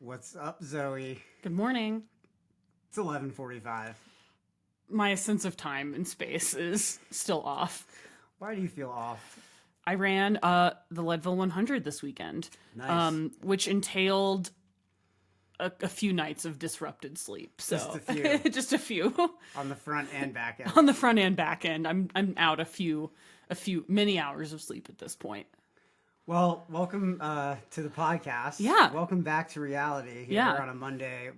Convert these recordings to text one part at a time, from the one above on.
What's up, Zoe? Good morning. It's 11:45. My sense of time and space is still off. Why do you feel off? I ran the Leadville 100 this weekend, Nice. which entailed a few nights of disrupted sleep. So Just a few. just a few On the front and back end. on the front and back end. I'm out many hours of sleep at this point. Well, welcome to the podcast. Yeah. Welcome back to reality here Yeah. on a Monday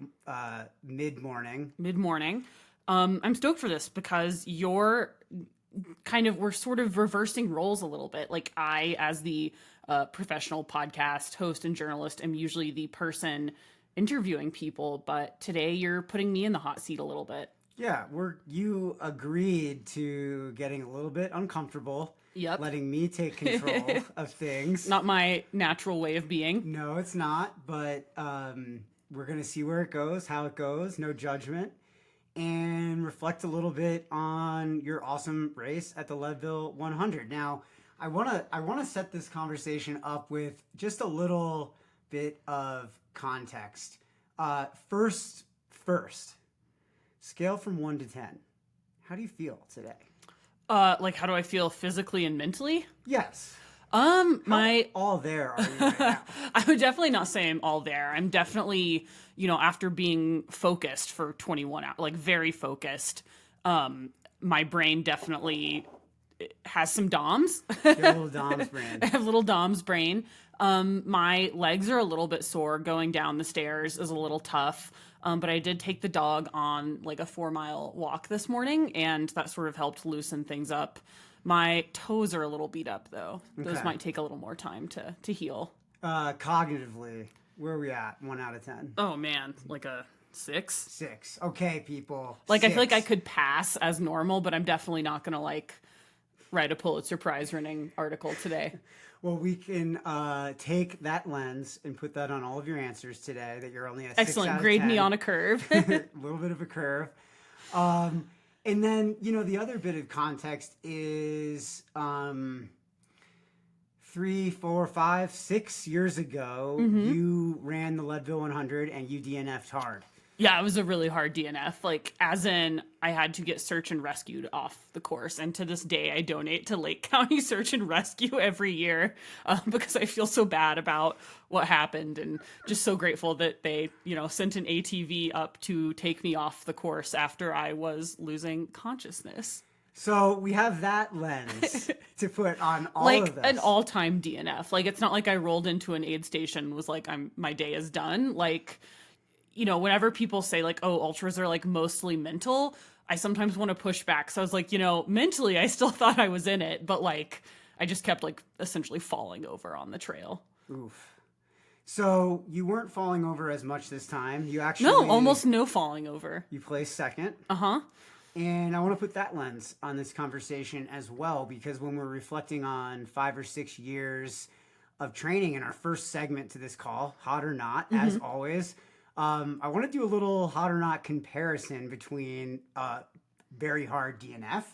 mid-morning. Mid-morning. I'm stoked for this because we're sort of reversing roles a little bit. Like I, as the professional podcast host and journalist, am usually the person interviewing people, but today you're putting me in the hot seat a little bit. Yeah, you agreed to getting a little bit uncomfortable. Yep. Letting me take control of things. Not my natural way of being. No, it's not, but we're going to see where it goes, how it goes, no judgment, and reflect a little bit on your awesome race at the Leadville 100. Now, I want to set this conversation up with just a little bit of context. First, scale from 1 to 10. How do you feel today? Like how do I feel physically and mentally? Yes. All there are you right now? I would definitely not say I'm all there. I'm definitely, after being focused for 21 hours, like very focused, my brain definitely has some DOMs. Your little DOMs brain. I have little DOMs brain. My legs are a little bit sore. Going down the stairs is a little tough. But I did take the dog on like a 4-mile walk this morning, and that sort of helped loosen things up. My toes are a little beat up, though. Those might take a little more time to heal. Cognitively, where are we at? 1 out of 10. Oh, man. Like a 6? 6. Okay, people. Like, 6. I feel like I could pass as normal, but I'm definitely not going to, write a Pulitzer Prize-winning article today. Well, we can take that lens and put that on all of your answers today, that you're only a 6 Excellent. out of Grade 10. me on a curve. A little bit of a curve. And then, the other bit of context is 3, 4, 5, 6 years ago, you ran the Leadville 100 and you DNF'd hard. Yeah, it was a really hard DNF. As in, I had to get search and rescued off the course. And to this day, I donate to Lake County Search and Rescue every year because I feel so bad about what happened, and just so grateful that they, sent an ATV up to take me off the course after I was losing consciousness. So we have that lens to put on all of this. An all-time DNF. It's not like I rolled into an aid station and was like, my day is done. Whenever people say oh, ultras are mostly mental, I sometimes want to push back. So I was like, mentally I still thought I was in it, but I just kept essentially falling over on the trail. Oof. So you weren't falling over as much this time. You actually... No, almost no falling over. You placed second. Uh-huh. And I want to put that lens on this conversation as well, because when we're reflecting on 5 or 6 years of training in our first segment to this call, hot or not, as always, I want to do a little hot or not comparison between very hard DNF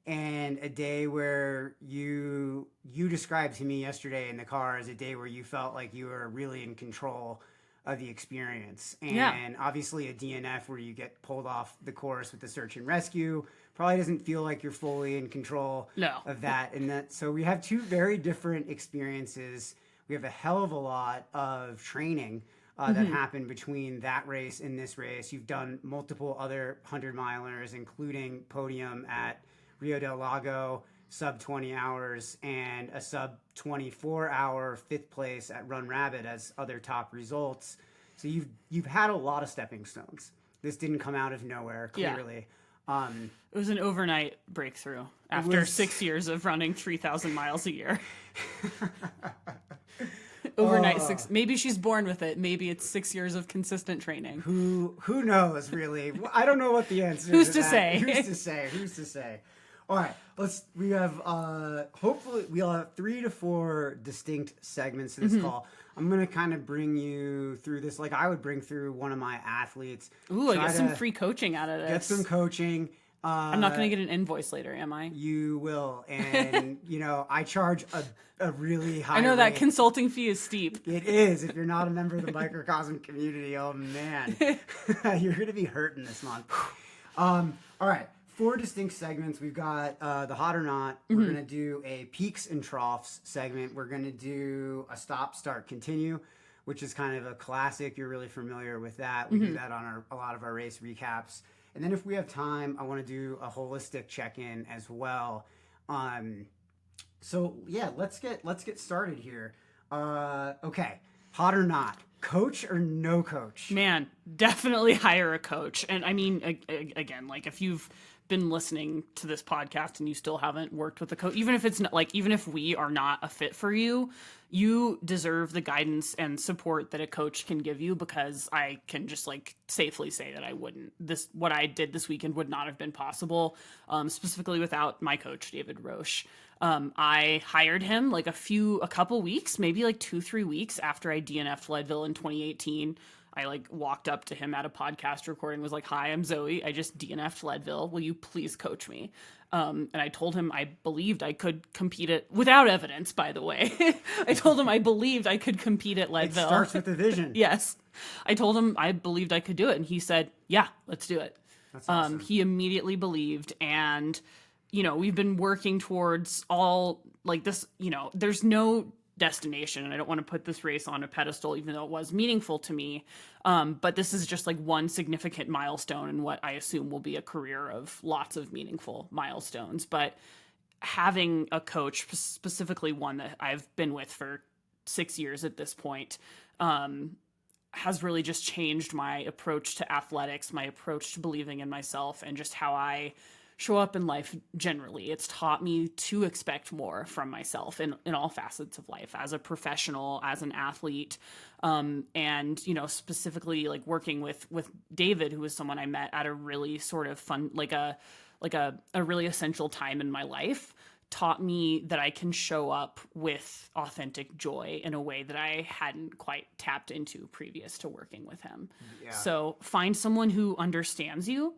and a day where you described to me yesterday in the car as a day where you felt like you were really in control of the experience. And obviously a DNF where you get pulled off the course with the search and rescue probably doesn't feel like you're fully in control of that. So we have two very different experiences. We have a hell of a lot of training that happened between that race and this race. You've done multiple other 100-milers, including podium at Rio del Lago, sub 20 hours, and a sub 24-hour 5th place at Run Rabbit as other top results. So you've had a lot of stepping stones. This didn't come out of nowhere, clearly. Yeah. It was an overnight breakthrough after 6 years of running 3,000 miles a year. Overnight 6. Maybe she's born with it. Maybe it's 6 years of consistent training. Who knows, really? I don't know what the answer Who's is. To say? Who's to say? All right, we have, hopefully, we'll have 3 to 4 distinct segments to this call. I'm going to kind of bring you through this like I would bring through one of my athletes. Ooh, I get some free coaching out of this. Get some coaching. I'm not going to get an invoice later, am I? You will. And, I charge a really high I know that rate. consulting fee is steep. It is. If you're not a member of the microcosm community, oh man, you're going to be hurting this month. All right. 4 distinct segments. We've got the hot or not. We're going to do a peaks and troughs segment. We're going to do a stop, start, continue, which is kind of a classic. You're really familiar with that. We do that on a lot of our race recaps. And then if we have time, I want to do a holistic check-in as well. So yeah, let's get started here. Okay, hot or not, coach or no coach? Man, definitely hire a coach. And I mean, again, like if you've been listening to this podcast and you still haven't worked with a coach, even if it's not like, even if we are not a fit for you, you deserve the guidance and support that a coach can give you, because I can just like safely say that what I did this weekend would not have been possible, specifically without my coach, David Roche. I hired him like a couple weeks, maybe like 2-3 weeks after I DNF'd Leadville in 2018. I like walked up to him at a podcast recording, was like, "Hi, I'm Zoe. I just DNF'd Leadville. Will you please coach me?" And I told him I believed I could compete without evidence, by the way. I told him I believed I could compete at Leadville. It starts with the vision. Yes. I told him I believed I could do it. And he said, "Yeah, let's do it." That's awesome. He immediately believed. And, we've been working towards all like this, there's no destination, and I don't want to put this race on a pedestal, even though it was meaningful to me. But this is just like one significant milestone in what I assume will be a career of lots of meaningful milestones. But having a coach, specifically one that I've been with for 6 years at this point, has really just changed my approach to athletics, my approach to believing in myself, and just how I show up in life generally. It's taught me to expect more from myself in all facets of life, as a professional, as an athlete, and specifically like working with David, who was someone I met at a really sort of fun, like a really essential time in my life, taught me that I can show up with authentic joy in a way that I hadn't quite tapped into previous to working with him. Yeah. So find someone who understands you,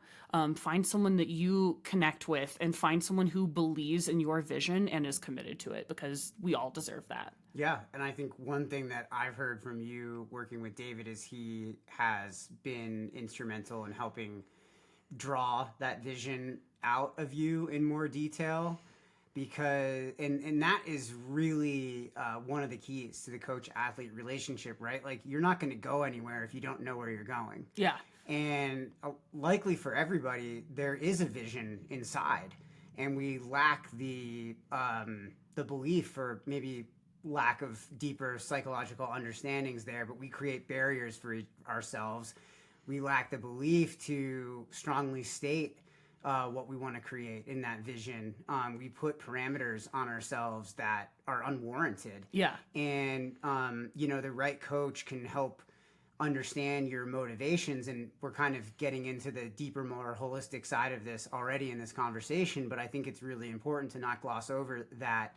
find someone that you connect with, and find someone who believes in your vision and is committed to it, because we all deserve that. Yeah, and I think one thing that I've heard from you working with David is he has been instrumental in helping draw that vision out of you in more detail. Because and that is really one of the keys to the coach-athlete relationship, right? Like, you're not going to go anywhere if you don't know where you're going. Yeah. And likely for everybody, there is a vision inside, and we lack the belief, or maybe lack of deeper psychological understandings there. But we create barriers for ourselves. We lack the belief to strongly state what we want to create in that vision. We put parameters on ourselves that are unwarranted. Yeah. And, the right coach can help understand your motivations. And we're kind of getting into the deeper, more holistic side of this already in this conversation. But I think it's really important to not gloss over that.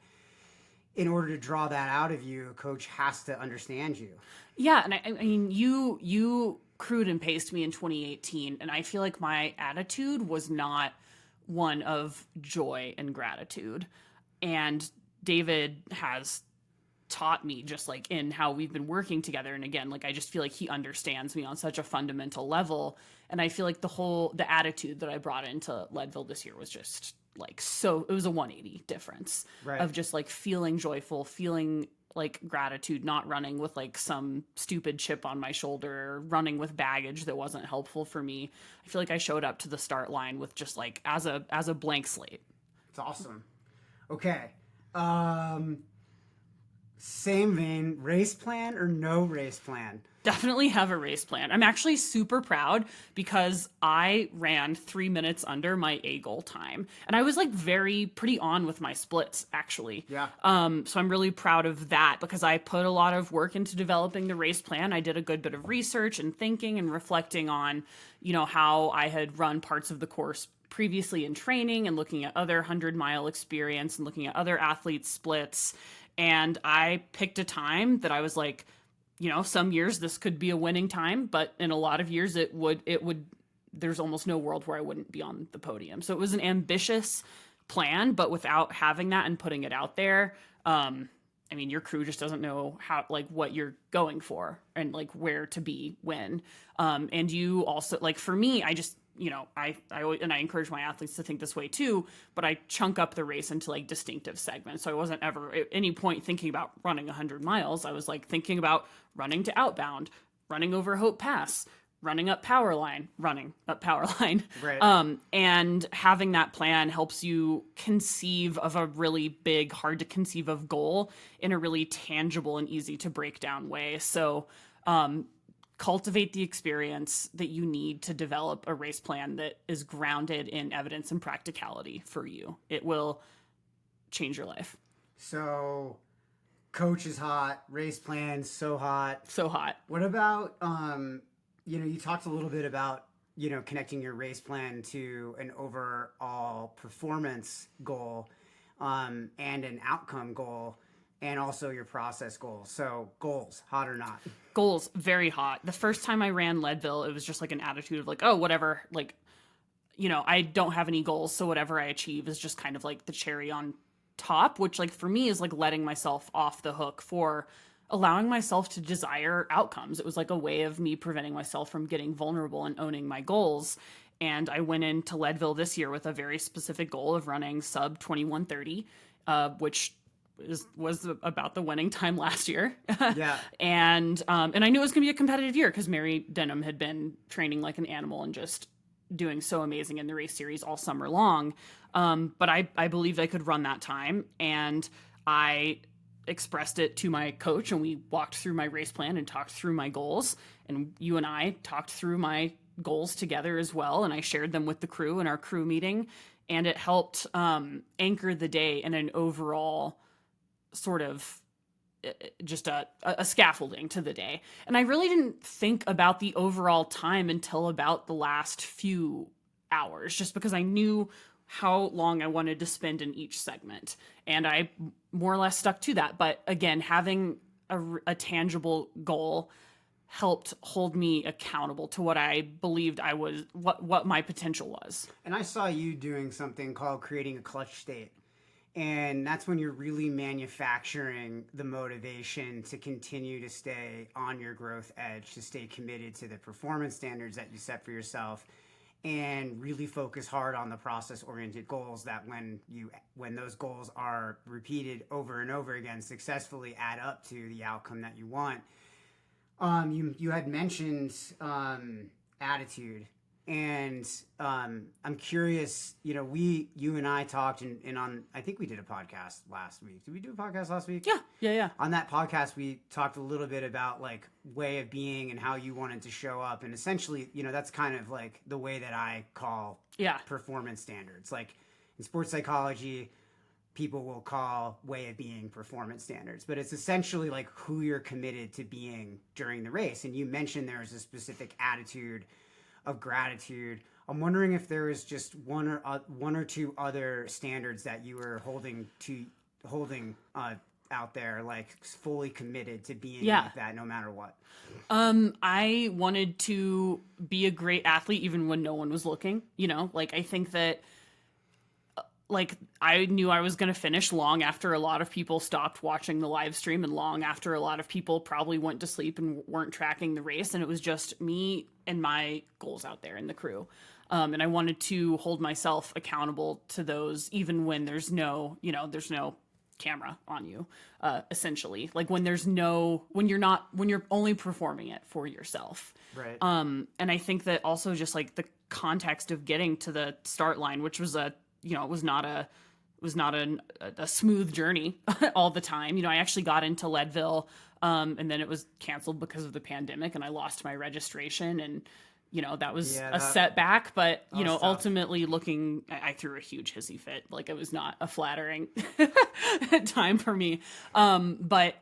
In order to draw that out of you, a coach has to understand you. Yeah. And I mean, you crewed and paced me in 2018, and I feel like my attitude was not one of joy and gratitude. And David has taught me, just like in how we've been working together, and again, like I just feel like he understands me on such a fundamental level. And I feel like the attitude that I brought into Leadville this year was just like, so it was a 180 difference, right, of just like feeling joyful, feeling like gratitude, not running with like some stupid chip on my shoulder, running with baggage that wasn't helpful for me. I feel like I showed up to the start line with just like as a blank slate. It's awesome. Okay. Same vein, race plan or no race plan? Definitely have a race plan. I'm actually super proud because I ran 3 minutes under my A goal time. And I was like pretty on with my splits, actually. Yeah. So I'm really proud of that because I put a lot of work into developing the race plan. I did a good bit of research and thinking and reflecting on, how I had run parts of the course previously in training and looking at other 100-mile experience and looking at other athletes' splits. And I picked a time that I was like, some years this could be a winning time, but in a lot of years it would there's almost no world where I wouldn't be on the podium. So it was an ambitious plan, but without having that and putting it out there, I mean, your crew just doesn't know how, like, what you're going for and like where to be when. And you also, like, for me, I just, I always, and I encourage my athletes to think this way too, but I chunk up the race into like distinctive segments. So I wasn't ever at any point thinking about running 100 miles. I was like thinking about running to outbound, running over Hope Pass, running up power line. Right. And having that plan helps you conceive of a really big, hard to conceive of goal in a really tangible and easy to break down way. So, cultivate the experience that you need to develop a race plan that is grounded in evidence and practicality for you. It will change your life. So, coach is hot, race plan so hot. So hot. What about you talked a little bit about connecting your race plan to an overall performance goal and an outcome goal, and also your process goal. So goals, hot or not? Goals, very hot. The first time I ran Leadville, it was just like an attitude of like, oh, whatever. Like, I don't have any goals, so whatever I achieve is just kind of like the cherry on top, which like for me is like letting myself off the hook for allowing myself to desire outcomes. It was like a way of me preventing myself from getting vulnerable and owning my goals. And I went into Leadville this year with a very specific goal of running sub 21:30, which was about the winning time last year. Yeah. And I knew it was going to be a competitive year because Mary Denham had been training like an animal and just doing so amazing in the race series all summer long. But I believed I could run that time, and I expressed it to my coach, and we walked through my race plan and talked through my goals, and you and I talked through my goals together as well, and I shared them with the crew in our crew meeting, and it helped anchor the day in an overall sort of just a scaffolding to the day. And I really didn't think about the overall time until about the last few hours, just because I knew how long I wanted to spend in each segment. And I more or less stuck to that. But again, having a tangible goal helped hold me accountable to what I believed I was, what my potential was. And I saw you doing something called creating a clutch state. And that's when you're really manufacturing the motivation to continue to stay on your growth edge, to stay committed to the performance standards that you set for yourself, and really focus hard on the process-oriented goals that when those goals are repeated over and over again, successfully add up to the outcome that you want. You had mentioned attitude. And I'm curious, you and I talked and on, I think we did a podcast last week. Did we do a podcast last week? Yeah. On that podcast, we talked a little bit about like way of being and how you wanted to show up. And essentially, that's kind of like the way that I call performance standards. Like in sports psychology, people will call way of being performance standards, but it's essentially like who you're committed to being during the race. And you mentioned there's a specific attitude of gratitude. I'm wondering if there is just one or two other standards that you were holding out there, like fully committed to being like that no matter what. I wanted to be a great athlete even when no one was looking. Like I think that like I knew I was going to finish long after a lot of people stopped watching the live stream and long after a lot of people probably went to sleep and weren't tracking the race. And it was just me and my goals out there in the crew. And I wanted to hold myself accountable to those, even when there's no camera on you, essentially. Like when you're only performing it for yourself. Right. And I think that also just like the context of getting to the start line, which was it was not a smooth journey all the time. I actually got into Leadville, and then it was canceled because of the pandemic, and I lost my registration, and that was a setback. But ultimately, I threw a huge hissy fit. Like it was not a flattering time for me. But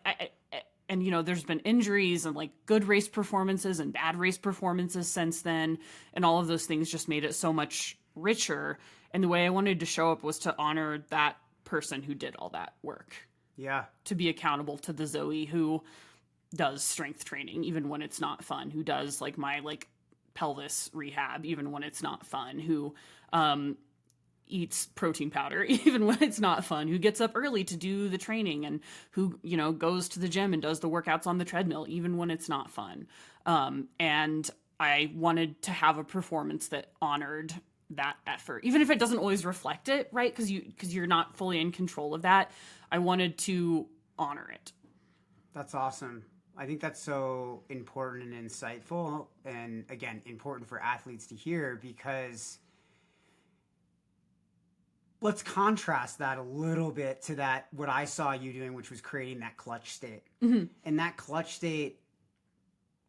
there's been injuries and like good race performances and bad race performances since then, and all of those things just made it so much richer. And the way I wanted to show up was to honor that person who did all that work. Yeah. To be accountable to the Zoe who does strength training, even when it's not fun, who does like my like pelvis rehab, even when it's not fun, who eats protein powder, even when it's not fun, who gets up early to do the training, and who, you know, goes to the gym and does the workouts on the treadmill, even when it's not fun. And I wanted to have a performance that honored that effort, even if it doesn't always reflect it, right? Because you're not fully in control of that. I wanted to honor it. That's awesome. I think that's so important and insightful, and again, important for athletes to hear, because let's contrast that a little bit to that, what I saw you doing, which was creating that clutch state. Mm-hmm. And that clutch state,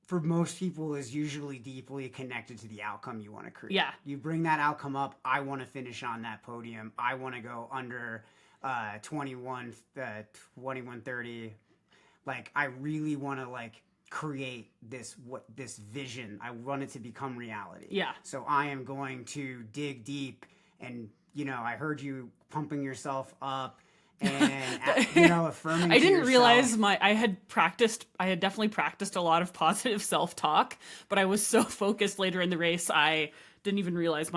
for most people, is usually deeply connected to the outcome you want to create. Yeah. You bring that outcome up. I want to finish on that podium. I want to go under 21:30. Like, I really want to like create this vision. I want it to become reality. Yeah. So I am going to dig deep, and you know, I heard you pumping yourself up and you know, affirming. I didn't yourself. realize I had definitely practiced a lot of positive self-talk, but I was so focused later in the race, I didn't even realize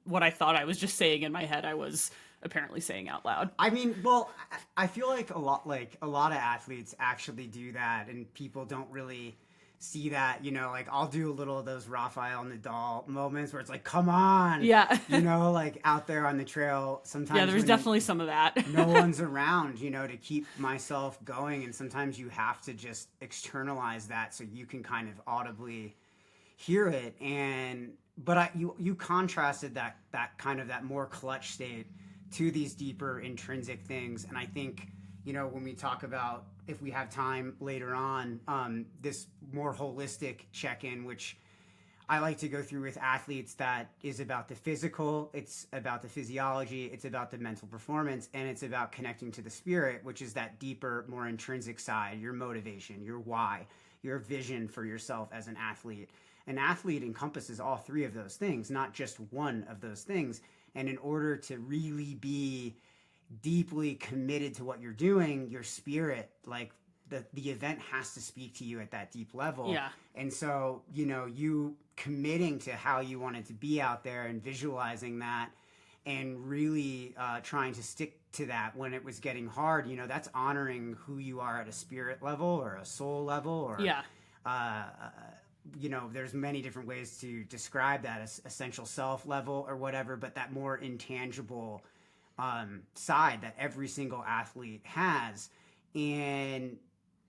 what I thought I was just saying in my head, I was apparently saying out loud. I mean, well, I feel like a lot of athletes actually do that, and people don't really see that. You know, like, I'll do a little of those Rafael Nadal moments where it's like, come on. Yeah. You know, like out there on the trail, sometimes. Yeah, there's definitely some of that. No one's around, you know, to keep myself going. And sometimes you have to just externalize that so you can kind of audibly hear it. But you contrasted that kind of that more clutch state to these deeper intrinsic things. And I think, you know, when we talk about, if we have time later on, this more holistic check-in, which I like to go through with athletes, that is about the physical, it's about the physiology, it's about the mental performance, and it's about connecting to the spirit, which is that deeper, more intrinsic side, your motivation, your why, your vision for yourself as an athlete. An athlete encompasses all three of those things, not just one of those things. And in order to really be deeply committed to what you're doing, your spirit, like the event has to speak to you at that deep level. Yeah. And so, you know, you committing to how you wanted to be out there and visualizing that and really trying to stick to that when it was getting hard, you know, that's honoring who you are at a spirit level or a soul level, or Yeah. You know, there's many different ways to describe that, as essential self level or whatever, but that more intangible side that every single athlete has. And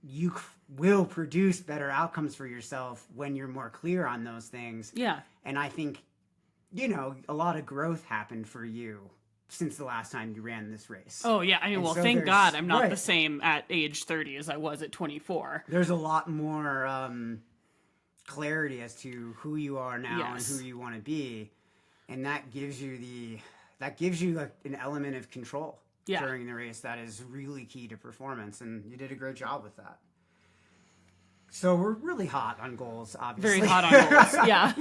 you will produce better outcomes for yourself when you're more clear on those things. Yeah. And I think, you know, a lot of growth happened for you since the last time you ran this race. Oh, yeah. I mean, well, thank God I'm not the same at age 30 as I was at 24. There's a lot more clarity as to who you are now. Yes. And who you want to be. And that gives you like an element of control. Yeah. During the race that is really key to performance, and you did a great job with that. So we're really hot on goals, obviously. Very hot on goals. Yeah.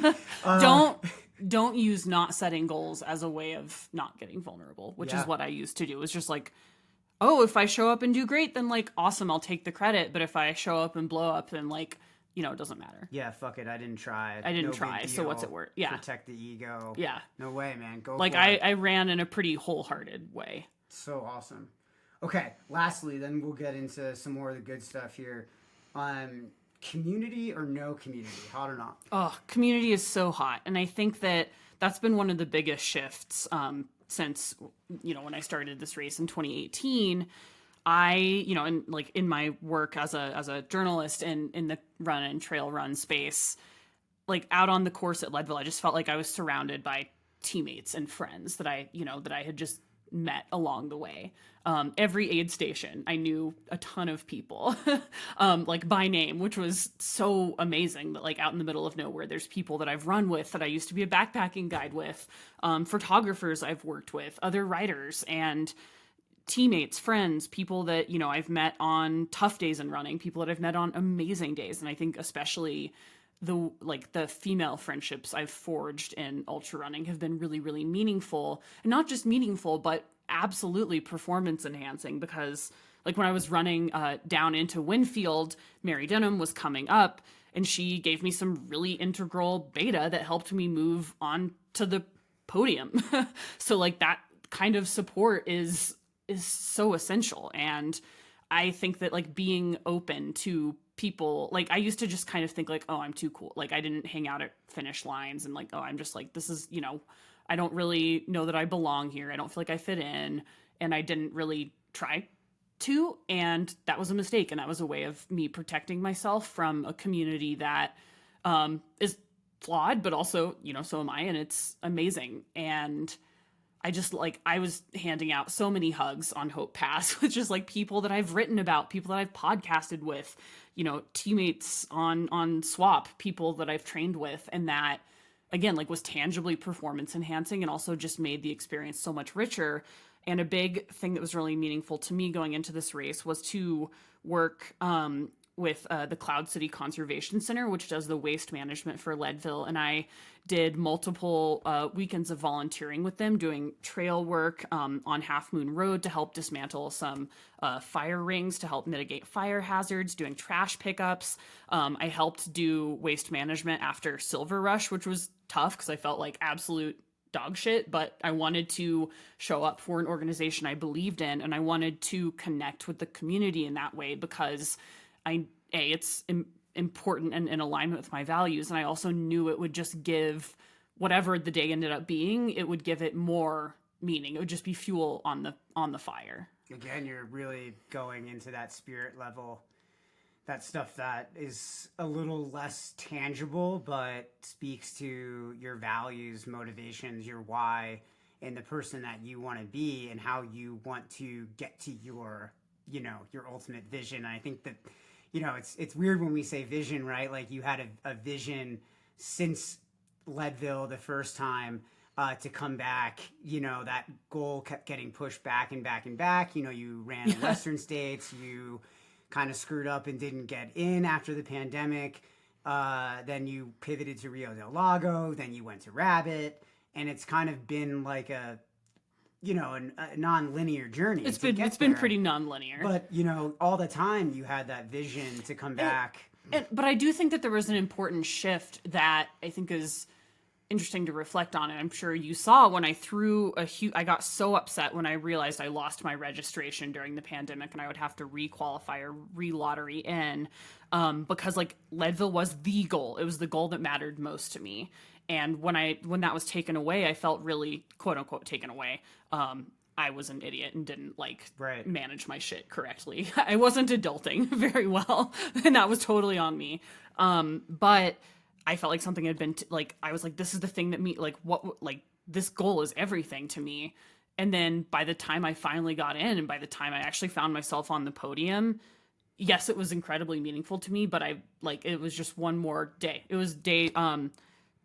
Don't use not setting goals as a way of not getting vulnerable, which is what I used to do. It's just like, oh, if I show up and do great, then like, awesome, I'll take the credit. But if I show up and blow up, then like, you know, it doesn't matter. Yeah, fuck it. I didn't try. So what's it worth? Yeah. Protect the ego. Yeah. No way, man. Go like for it. I ran in a pretty wholehearted way. So awesome. Okay, lastly, then we'll get into some more of the good stuff here. Community or no community, hot or not? Oh, community is so hot. And I think that's been one of the biggest shifts since, you know, when I started this race in 2018. In my work as a journalist in the run and trail run space, like out on the course at Leadville, I just felt like I was surrounded by teammates and friends that I had just met along the way. Every aid station, I knew a ton of people, like by name, which was so amazing that like out in the middle of nowhere, there's people that I've run with, that I used to be a backpacking guide with, photographers I've worked with, other writers, and teammates, friends, people that, you know, I've met on tough days in running, people that I've met on amazing days. And I think especially the female friendships I've forged in ultra running have been really, really meaningful, and not just meaningful, but absolutely performance enhancing, because like when I was running down into Winfield, Mary Denham was coming up, and she gave me some really integral beta that helped me move on to the podium. So like that kind of support is so essential. And I think that like being open to people, like I used to just kind of think like, oh, I'm too cool. Like I didn't hang out at finish lines and like, oh, I'm just like, this is, you know, I don't really know that I belong here. I don't feel like I fit in. And I didn't really try to. And that was a mistake. And that was a way of me protecting myself from a community that is flawed, but also, you know, so am I. And it's amazing. And I just like, I was handing out so many hugs on Hope Pass with just like people that I've written about, people that I've podcasted with, you know, teammates on Swap, people that I've trained with. And that, again, like was tangibly performance enhancing and also just made the experience so much richer. And a big thing that was really meaningful to me going into this race was to work with the Cloud City Conservation Center, which does the waste management for Leadville. And I did multiple weekends of volunteering with them, doing trail work on Half Moon Road to help dismantle some fire rings to help mitigate fire hazards, doing trash pickups. I helped do waste management after Silver Rush, which was tough because I felt like absolute dog shit, but I wanted to show up for an organization I believed in, and I wanted to connect with the community in that way because it's important and in alignment with my values. And I also knew it would just give whatever the day ended up being, it would give it more meaning. It would just be fuel on the fire. Again, you're really going into that spirit level, that stuff that is a little less tangible, but speaks to your values, motivations, your why, and the person that you want to be and how you want to get to your, you know, your ultimate vision. And I think that, you know, it's weird when we say vision, right? Like you had a vision since Leadville the first time to come back. You know, that goal kept getting pushed back and back and back. You know, you ran in Western states, you kind of screwed up and didn't get in after the pandemic. Then you pivoted to Rio del Lago, then you went to Rabbit, and it's kind of been like a, you know, a non-linear journey. It's been pretty non-linear. But, you know, all the time you had that vision to come back. But I do think that there was an important shift that I think is interesting to reflect on. And I'm sure you saw when I I got so upset when I realized I lost my registration during the pandemic and I would have to re-qualify or re-lottery in because like Leadville was the goal. It was the goal that mattered most to me. And when that was taken away, I felt really quote unquote taken away. I was an idiot and didn't manage my shit correctly. I wasn't adulting very well, and that was totally on me. But I felt like something had been I was like, this is the thing that this goal is everything to me. And then by the time I finally got in, and by the time I actually found myself on the podium, yes, it was incredibly meaningful to me. But it was just one more day. It was day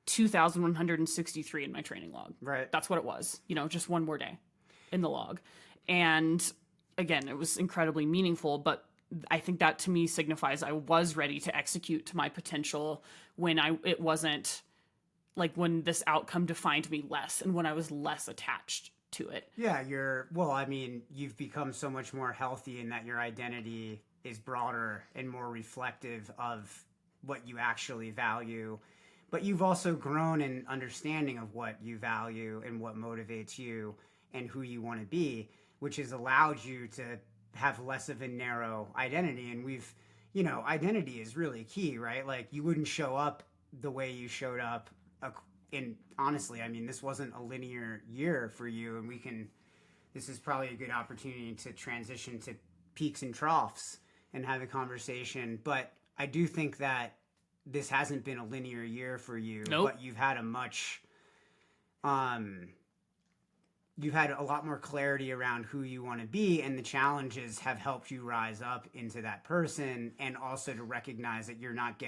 2,163 in my training log. Right. That's what it was. You know, just one more day in the log. And again, it was incredibly meaningful, but I think that to me signifies I was ready to execute to my potential when it wasn't like when this outcome defined me less and when I was less attached to it. Yeah, you've become so much more healthy in that your identity is broader and more reflective of what you actually value. But you've also grown in understanding of what you value and what motivates you and who you want to be, which has allowed you to have less of a narrow identity. And identity is really key, right? Like you wouldn't show up the way you showed up. And honestly, this wasn't a linear year for you. And this is probably a good opportunity to transition to peaks and troughs and have a conversation. But I do think that this hasn't been a linear year for you, Nope. But you've had you've had a lot more clarity around who you want to be, and the challenges have helped you rise up into that person, and also to recognize that you're not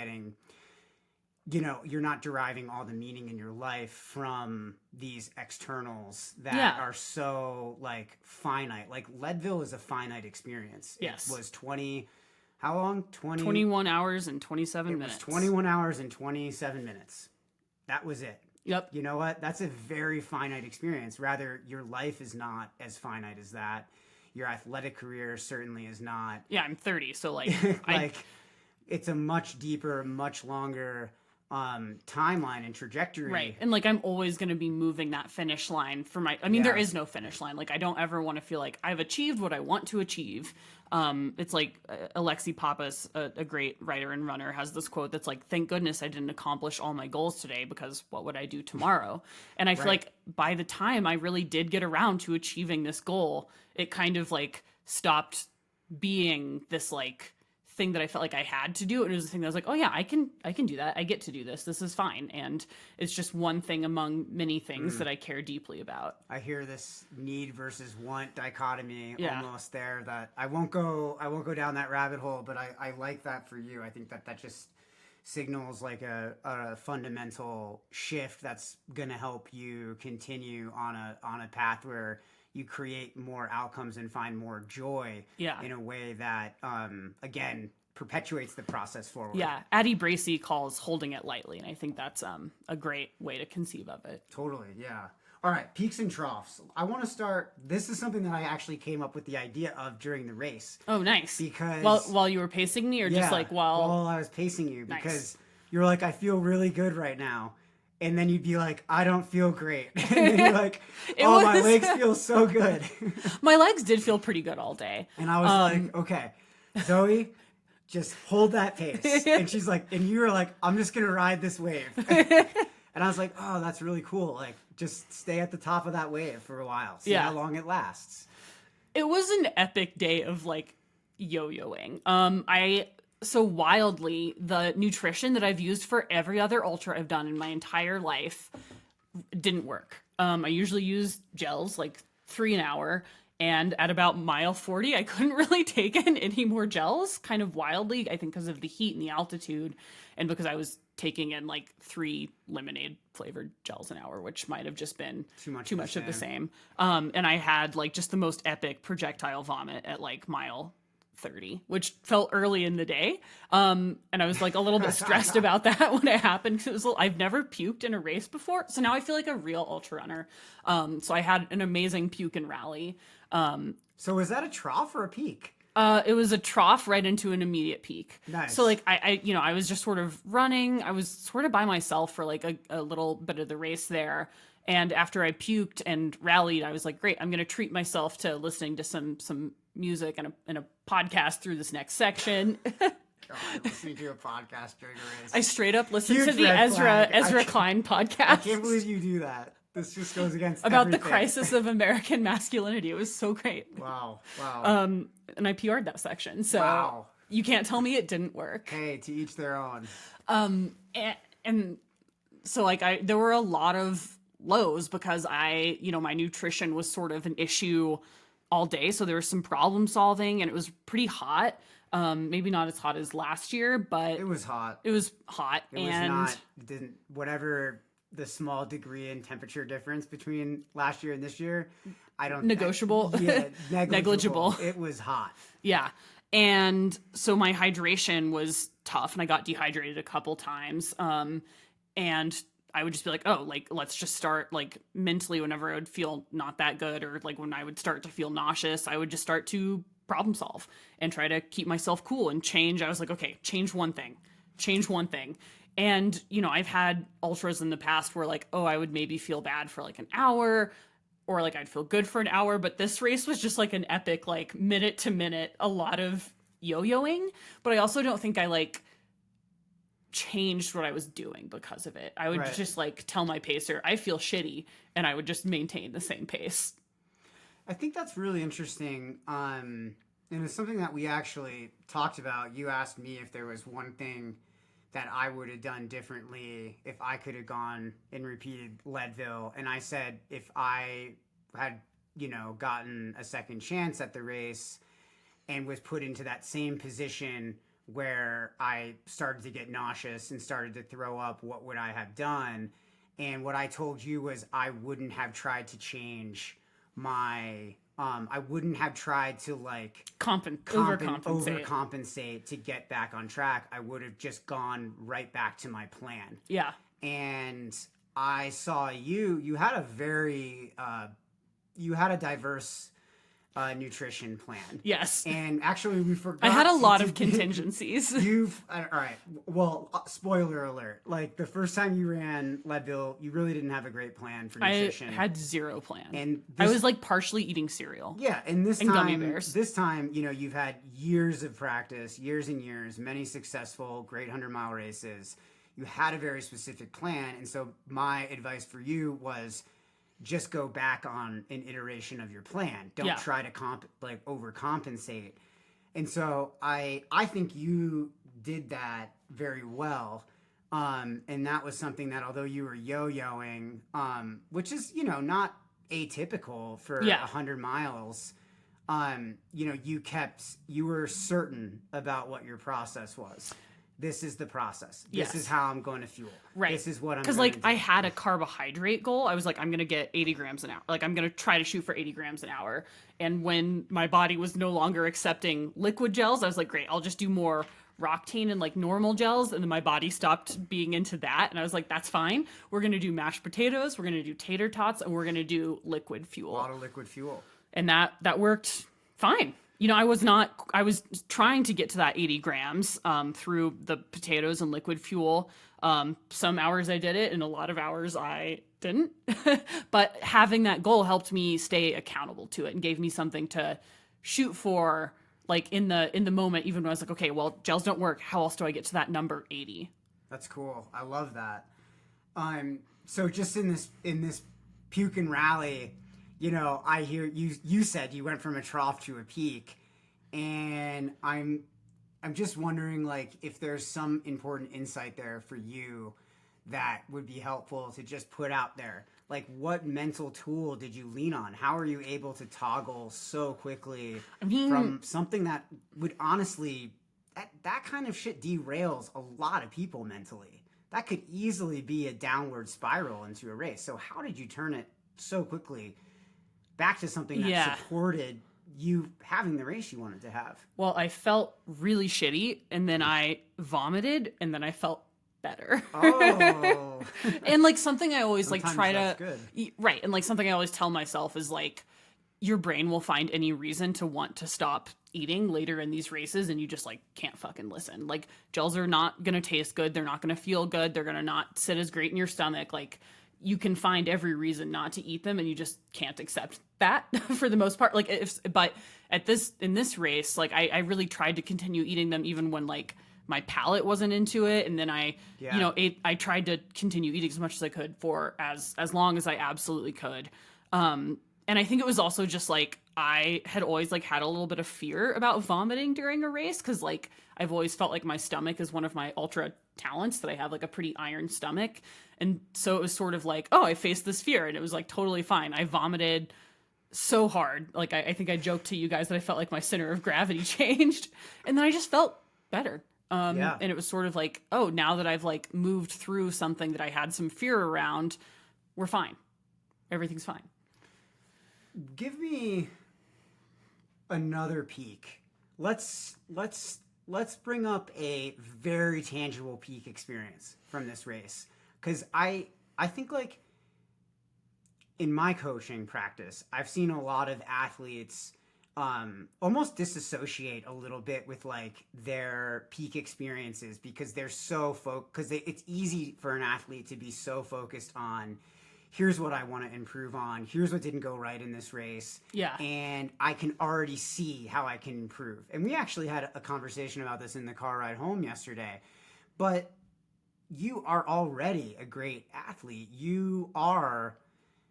deriving all the meaning in your life from these externals that are so finite. Like Leadville is a finite experience. Yes. It was how long? 21 hours and 27 minutes. It was 21 hours and 27 minutes. That was it. Yep. You know what? That's a very finite experience. Rather, your life is not as finite as that. Your athletic career certainly is not. Yeah, I'm 30, so it's a much deeper, much longer timeline and trajectory. Right. And like I'm always going to be moving that finish line for my there is no finish line. Like I don't ever want to feel like I've achieved what I want to achieve. It's like Alexi Pappas, a great writer and runner, has this quote that's like, thank goodness I didn't accomplish all my goals today, because what would I do tomorrow? And I feel like by the time I really did get around to achieving this goal, it kind of like stopped being this like thing that I felt like I had to do. It was a thing that I was like, oh yeah, I can do that. I get to do this. This is fine. And it's just one thing among many things that I care deeply about. I hear this need versus want dichotomy almost there, that I won't go down that rabbit hole, but I like that for you. I think that just signals like a fundamental shift that's going to help you continue on a path where you create more outcomes and find more joy in a way that, again, perpetuates the process forward. Yeah. Addie Bracey calls holding it lightly. And I think that's a great way to conceive of it. Totally. Yeah. All right. Peaks and troughs. I want to start. This is something that I actually came up with the idea of during the race. Oh, nice. Because while you were pacing me, or just like while I was pacing you, because you're like, I feel really good right now. And then you'd be like, I don't feel great. And then you're like, my legs feel so good. My legs did feel pretty good all day. And I was like, okay, Zoe, just hold that pace. And she's like, and you were like, I'm just going to ride this wave. And I was like, oh, that's really cool. Like, just stay at the top of that wave for a while. See how long it lasts. It was an epic day of like yo-yoing. So wildly, the nutrition that I've used for every other ultra I've done in my entire life didn't work. I usually use gels, like 3 an hour. And at about mile 40, I couldn't really take in any more gels, kind of wildly, I think because of the heat and the altitude. And because I was taking in like 3 lemonade flavored gels an hour, which might have just been too much of the same. And I had like just the most epic projectile vomit at like mile 30, which felt early in the day. And I was like a little bit stressed about that when it happened, because I've never puked in a race before. So now I feel like a real ultra runner. So I had an amazing puke and rally. So was that a trough or a peak? It was a trough right into an immediate peak. Nice. So like I was just sort of running. I was sort of by myself for like a little bit of the race there. And after I puked and rallied, I was like, great, I'm going to treat myself to listening to some music and a podcast through this next section. God, listening to a podcast during a race. I straight up listened to the Ezra Klein podcast. I can't believe you do that. This just goes against about everything. The crisis of American masculinity. It was so great. Wow. And I PR'd that section, so you can't tell me it didn't work. Hey, to each their own. And so like there were a lot of lows because my nutrition was sort of an issue all day. So there was some problem solving, and it was pretty hot. Maybe not as hot as last year, but it was hot. It was hot. Whatever the small degree in temperature difference between last year and this year, negotiable. Negligible. It was hot. Yeah. And so my hydration was tough, and I got dehydrated a couple times. And I would just be like, oh, like, let's just start, like, mentally whenever I would feel not that good, or like when I would start to feel nauseous, I would just start to problem solve and try to keep myself cool and change. I was like, okay, change one thing. And, I've had ultras in the past where like, oh, I would maybe feel bad for like an hour, or like I'd feel good for an hour. But this race was just like an epic, like minute to minute, a lot of yo-yoing. But I also don't think I like changed what I was doing because of it. I would just like tell my pacer, I feel shitty, and I would just maintain the same pace. I think that's really interesting. And it's something that we actually talked about. You asked me if there was one thing that I would have done differently if I could have gone and repeated Leadville. And I said, if I had, gotten a second chance at the race and was put into that same position where I started to get nauseous and started to throw up, what would I have done? And what I told you was I wouldn't have tried to change my... I wouldn't have tried to like overcompensate to get back on track. I would have just gone right back to my plan. Yeah. And I saw you had a very, you had a diverse nutrition plan. Yes. And actually, we forgot. I had a lot of contingencies. All right. Well, spoiler alert. Like the first time you ran Leadville, you really didn't have a great plan for nutrition. I had zero plan. And I was like partially eating cereal. Yeah, and gummy bears. This time, you know, you've had years of practice, years and years, many successful, great 100-mile races. You had a very specific plan, and so my advice for you was just go back on an iteration of your plan. Don't try to overcompensate. And so I think you did that very well. And that was something that, although you were yo-yoing, which is, you know, not atypical for 100 miles, you know, you were certain about what your process was. This is the process. This is how I'm going to fuel. Right. This is what I'm going to do. Because, like, I had a carbohydrate goal. I was like, I'm going to get 80 grams an hour. Like, I'm going to try to shoot for 80 grams an hour. And when my body was no longer accepting liquid gels, I was like, great, I'll just do more Roctane and, like, normal gels. And then my body stopped being into that. And I was like, that's fine. We're going to do mashed potatoes. We're going to do tater tots. And we're going to do liquid fuel. A lot of liquid fuel. And that worked fine. You know, I was trying to get to that 80 grams through the potatoes and liquid fuel. Some hours I did it and a lot of hours I didn't. But having that goal helped me stay accountable to it and gave me something to shoot for, like in the moment, even when I was like, okay, well, gels don't work. How else do I get to that number 80? That's cool. I love that. So just in this puke and rally, you know, I hear you said you went from a trough to a peak, and I'm just wondering, like, if there's some important insight there for you that would be helpful to just put out there. Like, what mental tool did you lean on? How are you able to toggle so quickly from something that would honestly, that kind of shit derails a lot of people mentally. That could easily be a downward spiral into a race. So how did you turn it so quickly back to something that supported you having the race you wanted to have? Well, I felt really shitty, and then I vomited, and then I felt better. Oh. And like something I always Sometimes like try that's to good. Right, and like something I always tell myself is like, your brain will find any reason to want to stop eating later in these races, and you just like can't fucking listen. Like, gels are not gonna taste good, they're not gonna feel good, they're gonna not sit as great in your stomach. Like, you can find every reason not to eat them, and you just can't accept that for the most part. Like, but in this race, like I really tried to continue eating them even when like my palate wasn't into it. And then I tried to continue eating as much as I could for as long as I absolutely could. And I think it was also just like, I had always like had a little bit of fear about vomiting during a race. 'Cause like, I've always felt like my stomach is one of my ultra talents, that I have like a pretty iron stomach. And so it was sort of like, oh, I faced this fear, and it was like totally fine. I vomited so hard. Like, I think I joked to you guys that I felt like my center of gravity changed, and then I just felt better. And it was sort of like, oh, now that I've like moved through something that I had some fear around, we're fine. Everything's fine. Give me another peak. Let's bring up a very tangible peak experience from this race. Because I think, like, in my coaching practice, I've seen a lot of athletes almost disassociate a little bit with, like, their peak experiences, because they're so it's easy for an athlete to be so focused on, here's what I want to improve on, here's what didn't go right in this race. Yeah. And I can already see how I can improve. And we actually had a conversation about this in the car ride home yesterday. But you are already a great athlete. You are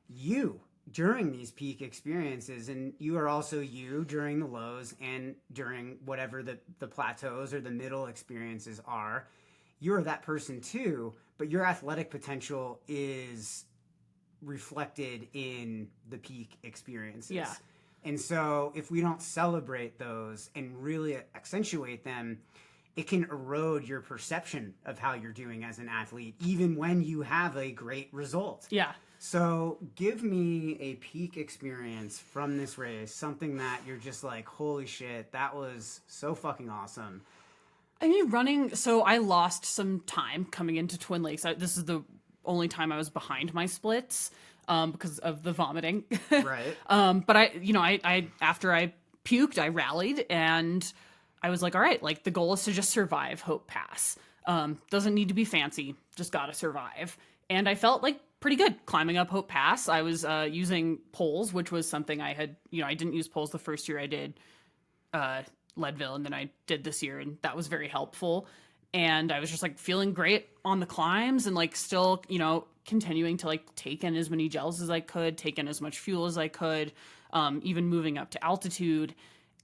you during these peak experiences, and you are also you during the lows and during whatever the plateaus or the middle experiences are. You're that person too, but your athletic potential is reflected in the peak experiences. Yeah. And so if we don't celebrate those and really accentuate them, it can erode your perception of how you're doing as an athlete, even when you have a great result. Yeah. So give me a peak experience from this race, something that you're just like, holy shit, that was so fucking awesome. I mean, so I lost some time coming into Twin Lakes. This is the only time I was behind my splits. because of the vomiting. Right. But I after I puked, I rallied and I was like, all right, like the goal is to just survive Hope Pass. Doesn't need to be fancy, just gotta survive. And I felt like pretty good climbing up Hope Pass. I was using poles, which was something I had, I didn't use poles the first year I did Leadville, and then I did this year, and that was very helpful. And I was just like feeling great on the climbs and like still, continuing to like take in as many gels as I could, take in as much fuel as I could, even moving up to altitude.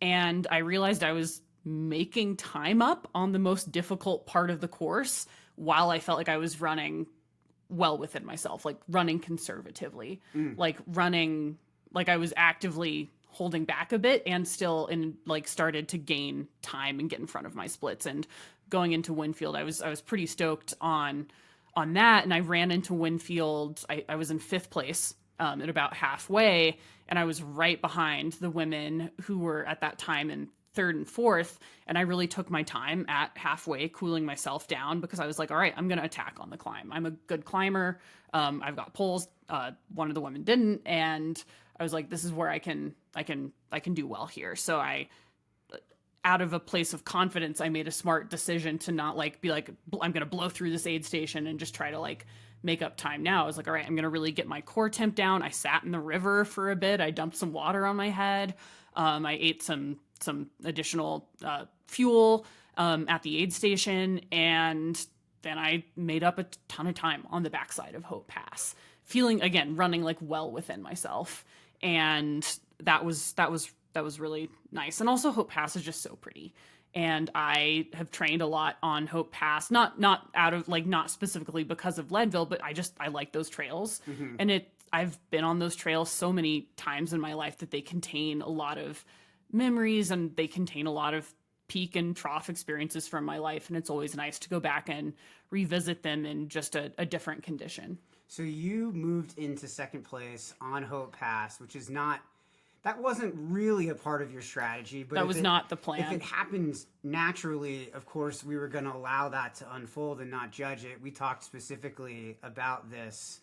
And I realized I was making time up on the most difficult part of the course while I felt like I was running well within myself, like running conservatively, like running, like I was actively holding back a bit and still started to gain time and get in front of my splits. And going into Winfield, I was pretty stoked on that. And I ran into Winfield. I was in 5th place at about halfway, and I was right behind the women who were at that time in 3rd and 4th. And I really took my time at halfway, cooling myself down, because I was like, all right, I'm going to attack on the climb. I'm a good climber. I've got poles. One of the women didn't. And I was like, this is where I can do well here. So out of a place of confidence, I made a smart decision to not like be like, I'm going to blow through this aid station and just try to like make up time now. I was like, all right, I'm going to really get my core temp down. I sat in the river for a bit. I dumped some water on my head. I ate some additional fuel at the aid station, and then I made up a ton of time on the backside of Hope Pass, feeling again running like well within myself, and that was really nice. And also Hope Pass is just so pretty, and I have trained a lot on Hope Pass, not out of like not specifically because of Leadville, but I like those trails, and I've been on those trails so many times in my life that they contain a lot of memories and they contain a lot of peak and trough experiences from my life. And it's always nice to go back and revisit them in just a different condition. So you moved into 2nd place on Hope Pass, which is that wasn't really a part of your strategy. But that was not the plan. If it happens naturally, of course, we were going to allow that to unfold and not judge it. We talked specifically about this.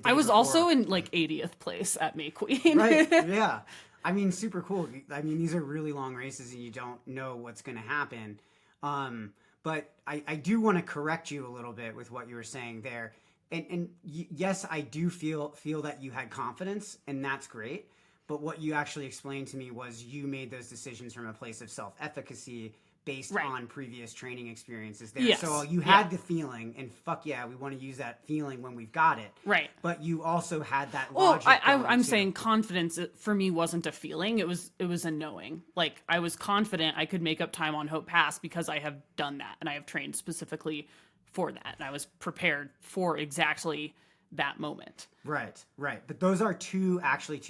I was also in like 80th place at May Queen. Right, yeah. I mean, super cool. I mean, these are really long races and you don't know what's going to happen. But I do want to correct you a little bit with what you were saying there. And yes, I do feel that you had confidence, and that's great. But what you actually explained to me was you made those decisions from a place of self-efficacy based on previous training experiences there. Yes. So you had the feeling, and fuck yeah, we want to use that feeling when we've got it. Right. But you also had that well, logic. I'm saying confidence for me wasn't a feeling. It was a knowing. Like I was confident I could make up time on Hope Pass because I have done that and I have trained specifically for that. And I was prepared for exactly that moment. Right. But those are two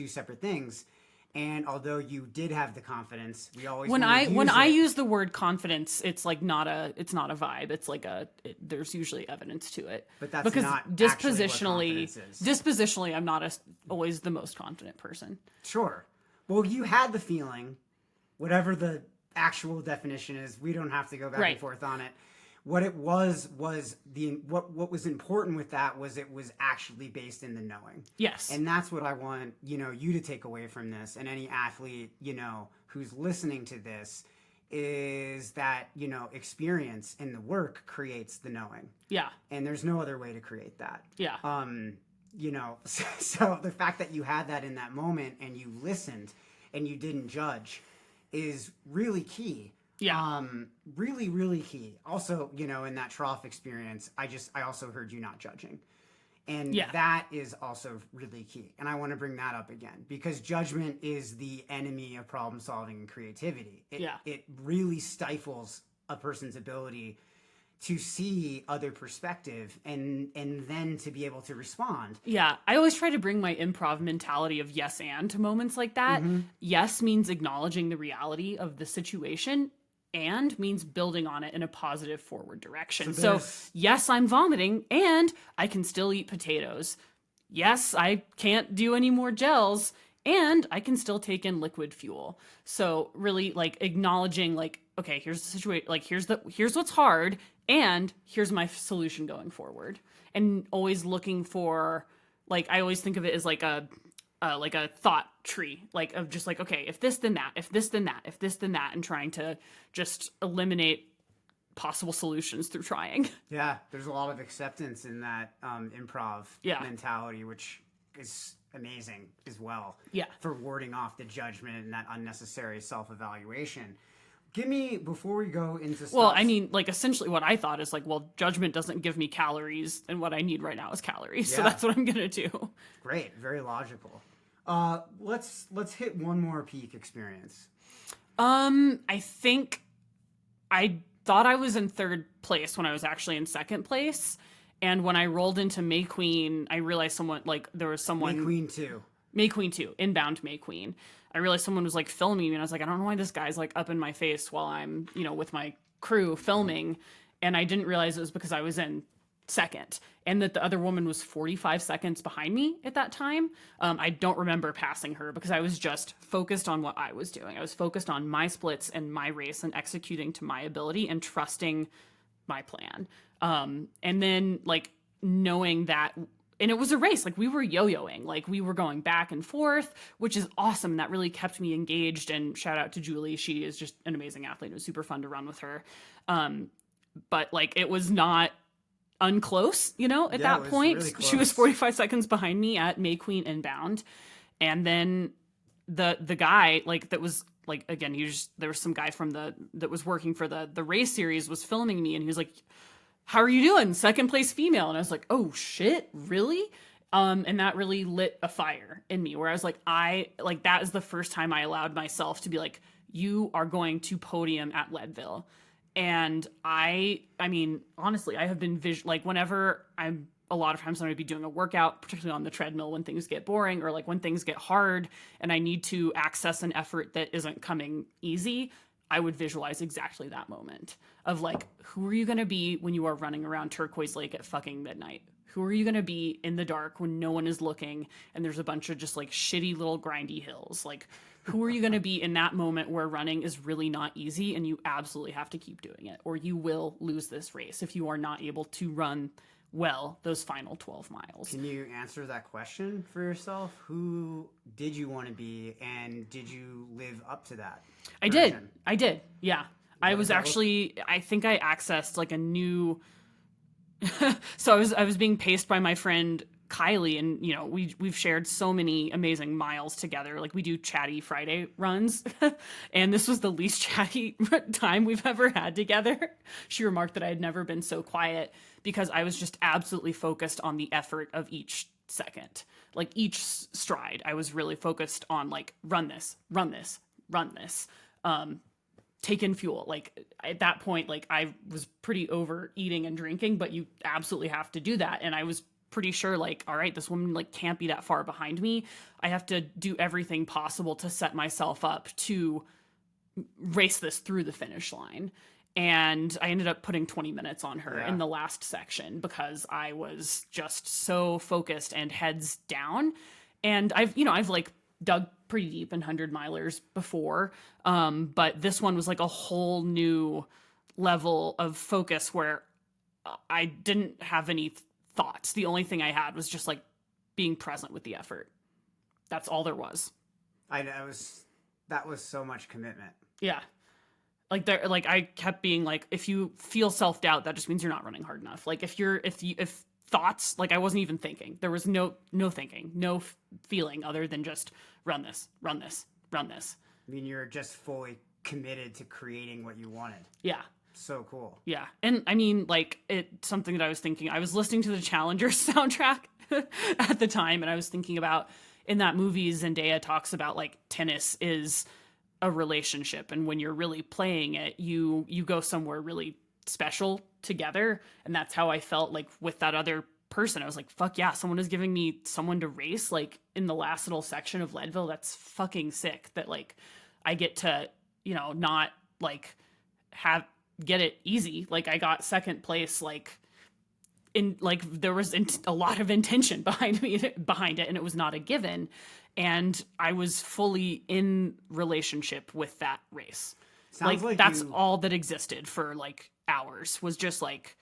separate things. And although you did have the confidence, we always when I use the word confidence, it's like not a vibe. It's like there's usually evidence to it. But that's because not dispositionally, I'm not always the most confident person. Sure. Well, you had the feeling, whatever the actual definition is. We don't have to go back and forth on it. What it was what was important with that was it was actually based in the knowing. Yes. And that's what I want, you to take away from this, and any athlete, who's listening to this, is that, experience in the work creates the knowing. Yeah. And there's no other way to create that. Yeah. So the fact that you had that in that moment and you listened and you didn't judge is really key. Yeah. Really, really key. Also, in that trough experience, I also heard you not judging. And that is also really key. And I want to bring that up again because judgment is the enemy of problem solving and creativity. It really stifles a person's ability to see other perspective and then to be able to respond. Yeah. I always try to bring my improv mentality of yes and to moments like that. Mm-hmm. Yes means acknowledging the reality of the situation, and means building on it in a positive forward direction. So yes, I'm vomiting and I can still eat potatoes. Yes, I can't do any more gels and I can still take in liquid fuel. So really like acknowledging like, okay, here's the situation, like here's what's hard and here's my solution going forward. And always looking for Like I always think of it as like a thought tree, like of just like, okay, if this then that, if this then that, if this then that, and trying to just eliminate possible solutions through trying. Yeah, there's a lot of acceptance in that improv mentality, which is amazing as well. Yeah. For warding off the judgment and that unnecessary self-evaluation. Give me, before we go into stuff... Well, I mean, like, essentially what I thought is like, well, judgment doesn't give me calories, and what I need right now is calories, so that's what I'm gonna do. Great, very logical. Let's hit one more peak experience. I think I thought I was in third place when I was actually in second place. And when I rolled into May Queen, I realized there was someone... May Queen 2. May Queen 2, inbound May Queen. I realized someone was like filming me, and I was like, I don't know why this guy's like up in my face while I'm, with my crew filming. And I didn't realize it was because I was in second, and that the other woman was 45 seconds behind me at that time. I don't remember passing her because I was just focused on what I was doing. I was focused on my splits and my race and executing to my ability and trusting my plan. And then like knowing that, and it was a race, like we were yo-yoing, like we were going back and forth, which is awesome. That really kept me engaged, and shout out to Julie. She is just an amazing athlete. It was super fun to run with her. But like, it was not unclose, at that point. Really, she was 45 seconds behind me at May Queen inbound. And then the guy, like, that was like, again, there was some guy that was working for the race series was filming me, and he was like, how are you doing? Second place female. And I was like, oh shit, really? And that really lit a fire in me where I was like, that is the first time I allowed myself to be like, you are going to podium at Leadville. And I mean, honestly, I have been like whenever a lot of times I'm going to be doing a workout, particularly on the treadmill when things get boring or like when things get hard and I need to access an effort that isn't coming easy, I would visualize exactly that moment of like, who are you going to be when you are running around Turquoise Lake at fucking midnight? Who are you going to be in the dark when no one is looking and there's a bunch of just like shitty little grindy hills? Like, who are you going to be in that moment where running is really not easy and you absolutely have to keep doing it, or you will lose this race if you are not able to run well those final 12 miles? Can you answer that question for yourself? Who did you want to be, and did you live up to that version? I did. Yeah. I think I accessed like a new... So I was being paced by my friend Kylie, and we've shared so many amazing miles together. Like we do chatty Friday runs, and this was the least chatty time we've ever had together. She remarked that I had never been so quiet because I was just absolutely focused on the effort of each second, like each stride. I was really focused on like run this, take in fuel. Like at that point, like I was pretty over eating and drinking, but you absolutely have to do that. And I was pretty sure like, all right, this woman like can't be that far behind me. I have to do everything possible to set myself up to race this through the finish line. And I ended up putting 20 minutes on her in the last section because I was just so focused and heads down. And I've like dug pretty deep in 100-milers before. But this one was like a whole new level of focus where I didn't have any thoughts. The only thing I had was just like being present with the effort. That's all there was. That was so much commitment. Yeah. Like I kept being like, if you feel self-doubt, that just means you're not running hard enough. Like if thoughts, like I wasn't even thinking. There was no thinking, no feeling other than just run this. I mean, you're just fully committed to creating what you wanted. Yeah. So cool. Yeah. And I mean, like, it's something that I was thinking. I was listening to the Challengers soundtrack at the time, and I was thinking about, in that movie, Zendaya talks about, like, tennis is a relationship, and when you're really playing it, you go somewhere really special together, and that's how I felt, like, with that other person. I was like, fuck yeah, someone is giving me someone to race, like, in the last little section of Leadville. That's fucking sick that, like, I get to, not, like, get it easy. Like I got second place, like there was a lot of intention behind it, and it was not a given. And I was fully in relationship with that race. Sounds like that's all that existed for like hours, was just like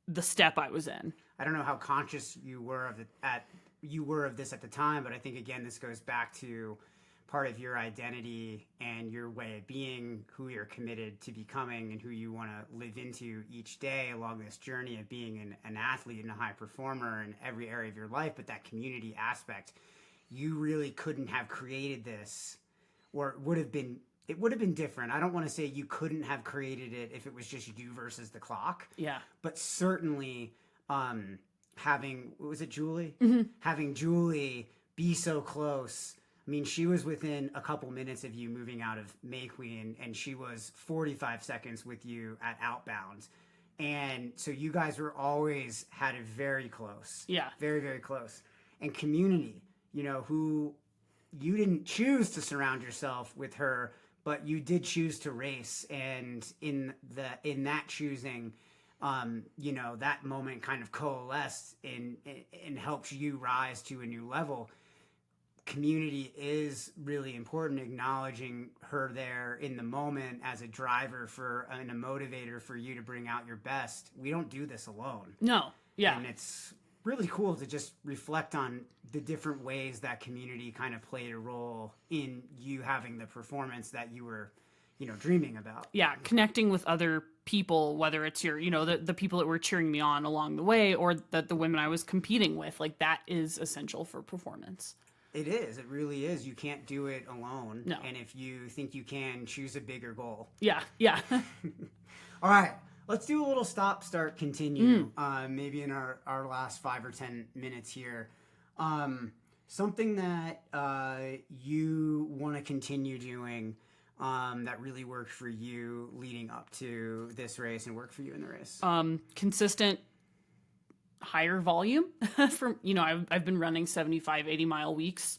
the step I was in. I don't know how conscious you were of it at you were of this at the time, but I think again this goes back to part of your identity and your way of being, who you're committed to becoming and who you want to live into each day along this journey of being an athlete and a high performer in every area of your life. But that community aspect, you really couldn't have created this, or it would have been different. I don't want to say you couldn't have created it if it was just you versus the clock. Yeah. But certainly having, was it Julie? Mm-hmm. Having Julie be so close. I mean, she was within a couple minutes of you moving out of Mayqueen, and she was 45 seconds with you at outbound. And so you guys were always had it very close. Yeah. Very, very close. And community, who you didn't choose to surround yourself with her, but you did choose to race. And in that choosing, that moment kind of coalesced and helps you rise to a new level. Community is really important, acknowledging her there in the moment as a driver and a motivator for you to bring out your best. We don't do this alone. No. Yeah. And it's really cool to just reflect on the different ways that community kind of played a role in you having the performance that you were, dreaming about. Yeah. Connecting with other people, whether it's your, the people that were cheering me on along the way or the women I was competing with, like that is essential for performance. It is. It really is. You can't do it alone. No. And if you think you can, choose a bigger goal. Yeah. Yeah. All right. Let's do a little stop, start, continue. Maybe in our last 5 or 10 minutes here. Something that you want to continue doing that really worked for you leading up to this race and worked for you in the race. Consistent higher volume from, I've been running 75, 80 mile weeks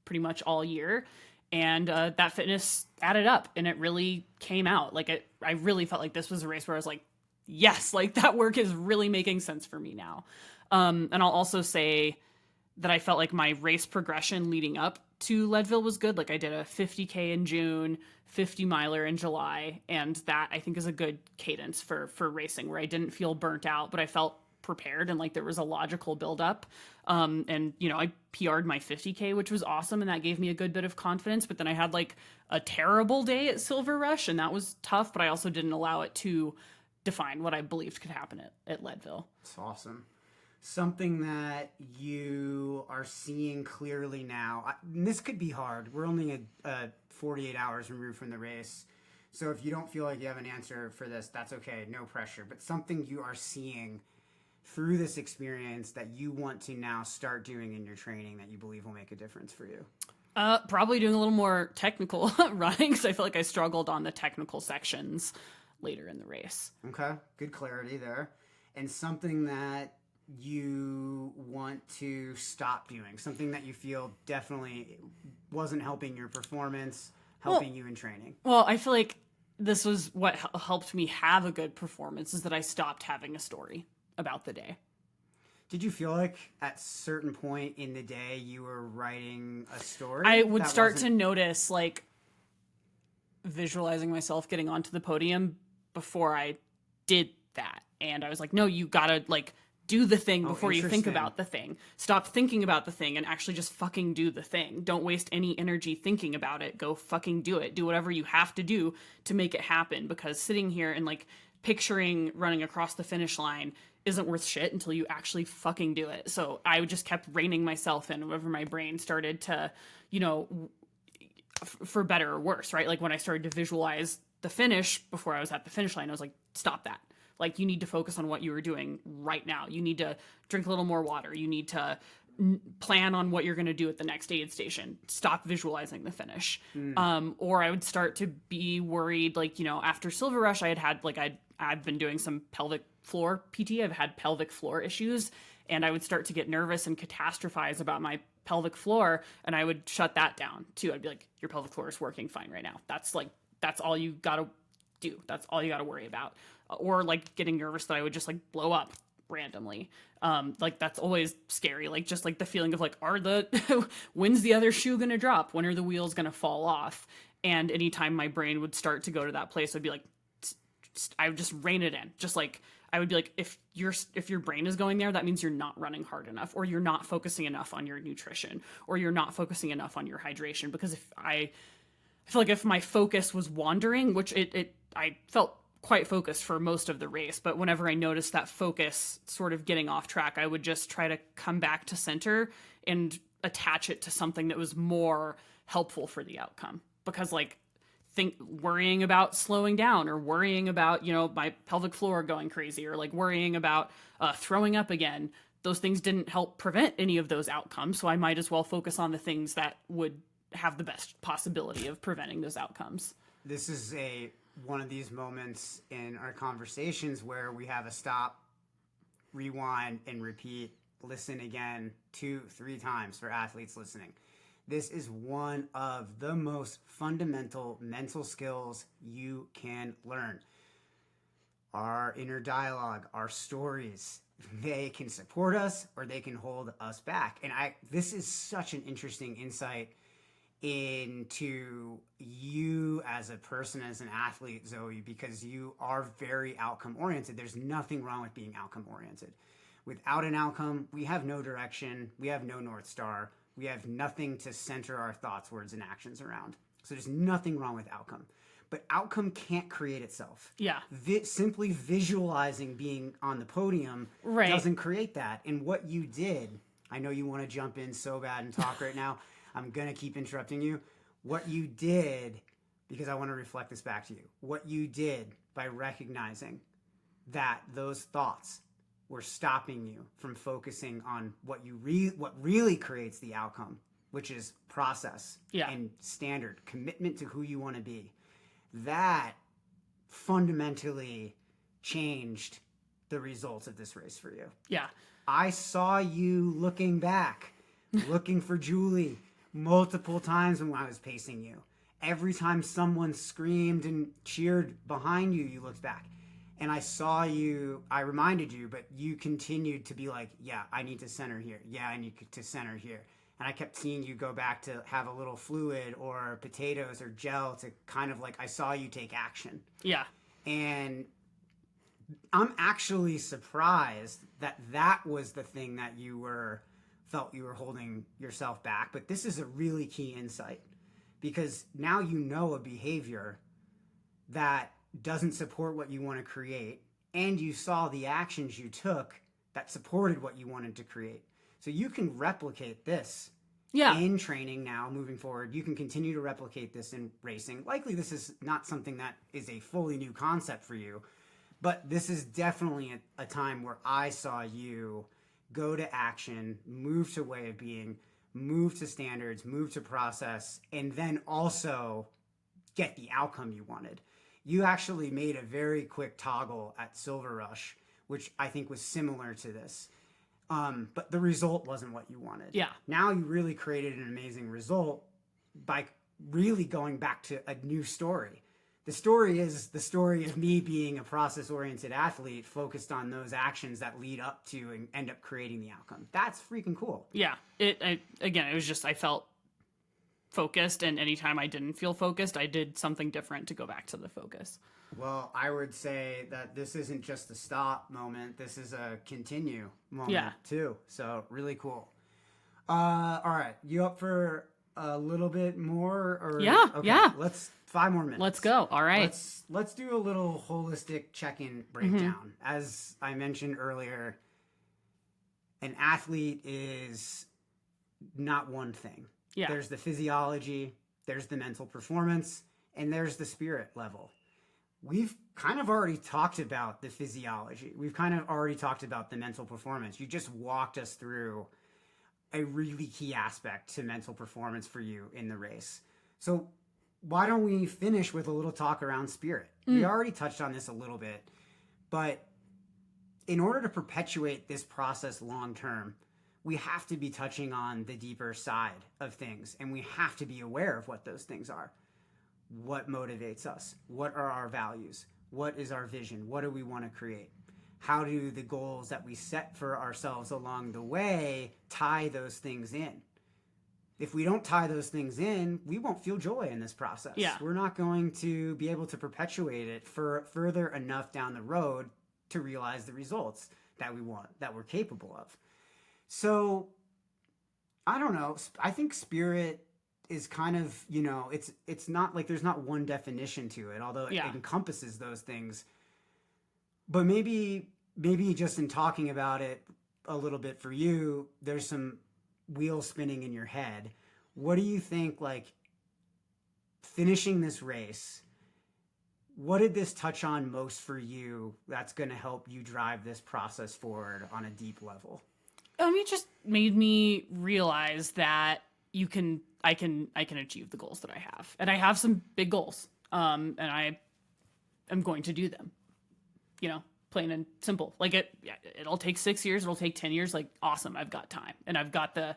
pretty much all year. And that fitness added up and it really came out. Like I really felt like this was a race where I was like, yes, like that work is really making sense for me now. And I'll also say that I felt like my race progression leading up to Leadville was good. Like I did a 50K in June, 50 miler in July. And that I think is a good cadence for racing where I didn't feel burnt out, but I felt prepared and like there was a logical buildup. And I PR'd my 50K, which was awesome. And that gave me a good bit of confidence. But then I had like a terrible day at Silver Rush and that was tough, but I also didn't allow it to define what I believed could happen at Leadville. It's awesome. Something that you are seeing clearly now, and this could be hard. We're only 48 hours removed from the race. So if you don't feel like you have an answer for this, that's okay. No pressure. But something you are seeing through this experience that you want to now start doing in your training that you believe will make a difference for you? Probably doing a little more technical running because I feel like I struggled on the technical sections later in the race. Okay, good clarity there. And something that you want to stop doing, something that you feel definitely wasn't helping your performance, helping you in training. Well, I feel like this was what helped me have a good performance is that I stopped having a story about the day. Did you feel like at certain point in the day you were writing a story? I would start to notice like visualizing myself getting onto the podium before I did that. And I was like, no, you gotta like do the thing before you think about the thing. Stop thinking about the thing and actually just fucking do the thing. Don't waste any energy thinking about it. Go fucking do it. Do whatever you have to do to make it happen, because sitting here and like picturing running across the finish line isn't worth shit until you actually fucking do it. So I just kept reining myself in whenever my brain started to, for better or worse, right? Like when I started to visualize the finish before I was at the finish line, I was like, stop that. Like you need to focus on what you are doing right now. You need to drink a little more water. You need to plan on what you're going to do at the next aid station. Stop visualizing the finish. Or I would start to be worried, like, after Silver Rush, I've been doing some pelvic floor PT. I've had pelvic floor issues, and I would start to get nervous and catastrophize about my pelvic floor, and I would shut that down too. I'd be like, your pelvic floor is working fine right now. That's all you got to do. That's all you got to worry about. Or like getting nervous that I would just like blow up randomly. Like that's always scary. Like just like the feeling of like, when's the other shoe going to drop? When are the wheels going to fall off? And anytime my brain would start to go to that place, I'd be like, I would just rein it in. Just like, I would be like, if your brain is going there, that means you're not running hard enough, or you're not focusing enough on your nutrition, or you're not focusing enough on your hydration. Because if I feel like if my focus was wandering, which I felt quite focused for most of the race, but whenever I noticed that focus sort of getting off track, I would just try to come back to center and attach it to something that was more helpful for the outcome. Because like worrying about slowing down, or worrying about, my pelvic floor going crazy, or like worrying about throwing up again, those things didn't help prevent any of those outcomes. So I might as well focus on the things that would have the best possibility of preventing those outcomes. This is one of these moments in our conversations where we have a stop, rewind, and repeat, listen again 2-3 times for athletes listening. This is one of the most fundamental mental skills you can learn. Our inner dialogue, our stories, they can support us or they can hold us back. And this is such an interesting insight into you as a person, as an athlete, Zoë, because you are very outcome oriented. There's nothing wrong with being outcome oriented. Without an outcome, we have no direction, we have no North Star, we have nothing to center our thoughts, words, and actions around. So there's nothing wrong with outcome. But outcome can't create itself. Yeah. Simply visualizing being on the podium doesn't create that. And what you did, I know you want to jump in so bad and talk right now. I'm going to keep interrupting you. What you did, because I want to reflect this back to you, what you did by recognizing that those thoughts were stopping you from focusing on what really creates the outcome, which is process and standard, commitment to who you want to be. That fundamentally changed the results of this race for you. Yeah. I saw you looking back, looking for Julie multiple times when I was pacing you. Every time someone screamed and cheered behind you, you looked back. And I saw you, I reminded you, but you continued to be like, yeah, I need to center here. Yeah, I need to center here. And I kept seeing you go back to have a little fluid or potatoes or gel to kind of like, I saw you take action. Yeah. And I'm actually surprised that that was the thing that felt you were holding yourself back. But this is a really key insight, because now you know a behavior that doesn't support what you want to create, and you saw the actions you took that supported what you wanted to create. So you can replicate this in training now, moving forward. You can continue to replicate this in racing. Likely this is not something that is a fully new concept for you, but this is definitely a time where I saw you go to action, move to way of being, move to standards, move to process, and then also get the outcome you wanted. You actually made a very quick toggle at Silver Rush, which I think was similar to this. But the result wasn't what you wanted. Yeah. Now you really created an amazing result by really going back to a new story. The story is the story of me being a process-oriented athlete focused on those actions that lead up to and end up creating the outcome. That's freaking cool. Yeah. It was just, I felt focused, and anytime I didn't feel focused, I did something different to go back to the focus. Well, I would say that this isn't just a stop moment. This is a continue moment too. So really cool. All right. You up for a little bit more? Or Yeah. Okay, Yeah. Let's 5 more minutes. Let's go. All right. Let's do a little holistic check-in breakdown. As I mentioned earlier, an athlete is not one thing. Yeah. There's the physiology, there's the mental performance, and there's the spirit level. We've kind of already talked about the physiology. We've kind of already talked about the mental performance. You just walked us through a really key aspect to mental performance for you in the race. So why don't we finish with a little talk around spirit? We already touched on this a little bit, but in order to perpetuate this process long term, we have to be touching on the deeper side of things, and we have to be aware of what those things are. What motivates us? What are our values? What is our vision? What do we want to create? How do the goals that we set for ourselves along the way tie those things in? If we don't tie those things in, we won't feel joy in this process. Yeah. We're not going to be able to perpetuate it for further enough down the road to realize the results that we want, that we're capable of. So I don't know. I think spirit is kind of, it's not like there's not one definition to it, although it encompasses those things. But maybe just in talking about it a little bit for you, there's some wheels spinning in your head. What do you think, like, finishing this race, what did this touch on most for you that's going to help you drive this process forward on a deep level? It just made me realize that I can achieve the goals that I have. And I have some big goals. And I am going to do them. Plain and simple. Like it'll take 6 years, it'll take 10 years. Like, awesome, I've got time. And I've got the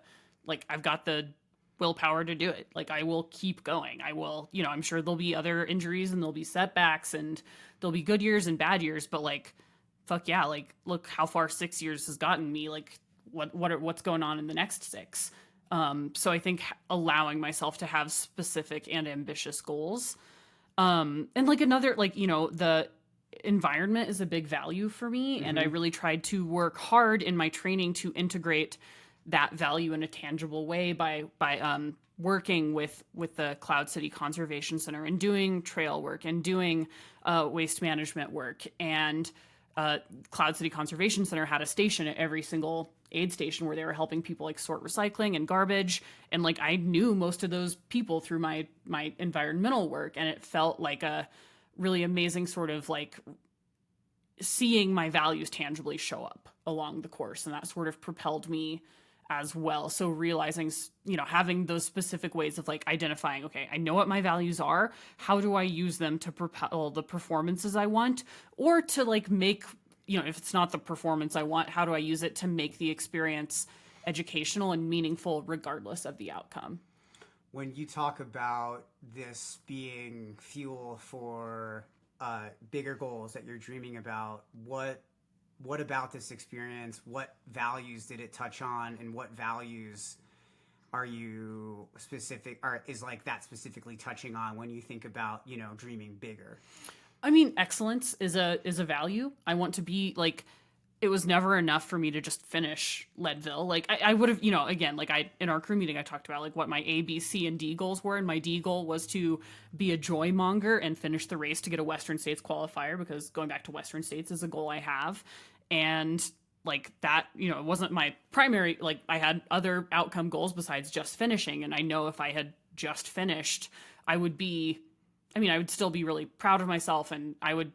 willpower to do it. Like, I will keep going. I will, I'm sure there'll be other injuries and there'll be setbacks and there'll be good years and bad years, but like, fuck yeah, like, look how far 6 years has gotten me. Like, what's going on in the next 6? So I think allowing myself to have specific and ambitious goals. And like another, like, the environment is a big value for me. Mm-hmm. And I really tried to work hard in my training to integrate that value in a tangible way by working with the Cloud City Conservation Center and doing trail work and doing waste management work. And Cloud City Conservation Center had a station at every single aid station where they were helping people like sort recycling and garbage. And like, I knew most of those people through my environmental work. And it felt like a really amazing sort of like seeing my values tangibly show up along the course. And that sort of propelled me as well. So realizing, having those specific ways of like identifying, okay, I know what my values are. How do I use them to propel the performances I want, or to like make, if it's not the performance I want, how do I use it to make the experience educational and meaningful regardless of the outcome? When you talk about this being fuel for bigger goals that you're dreaming about, what about this experience, what values did it touch on, and what values are you is like that specifically touching on when you think about, dreaming bigger? I mean, excellence is a value. I want to be like, it was never enough for me to just finish Leadville. Like I would have, again, like in our crew meeting, I talked about like what my A, B, C, and D goals were. And my D goal was to be a joy monger and finish the race to get a Western States qualifier, because going back to Western States is a goal I have. And like that, it wasn't my primary, like I had other outcome goals besides just finishing. And I know if I had just finished, I would still be really proud of myself, and I would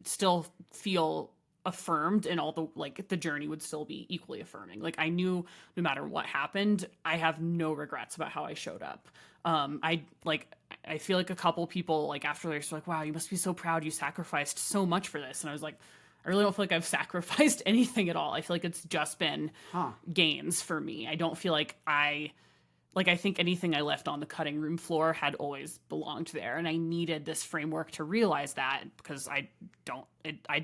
still feel affirmed, and all the journey would still be equally affirming. Like, I knew no matter what happened, I have no regrets about how I showed up. I feel like a couple people like after they're like, wow, you must be so proud, you sacrificed so much for this. And I was like, I really don't feel like I've sacrificed anything at all. I feel like it's just been gains for me. I don't feel like I think anything I left on the cutting room floor had always belonged there. And I needed this framework to realize that, because I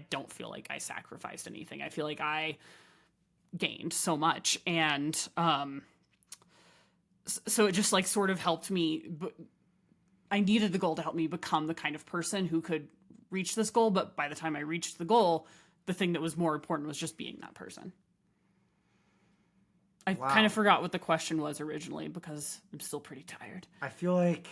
don't feel like I sacrificed anything. I feel like I gained so much. And so it just like sort of helped me. I needed the goal to help me become the kind of person who could reach this goal. But by the time I reached the goal, the thing that was more important was just being that person. I kind of forgot what the question was originally, because I'm still pretty tired. I feel like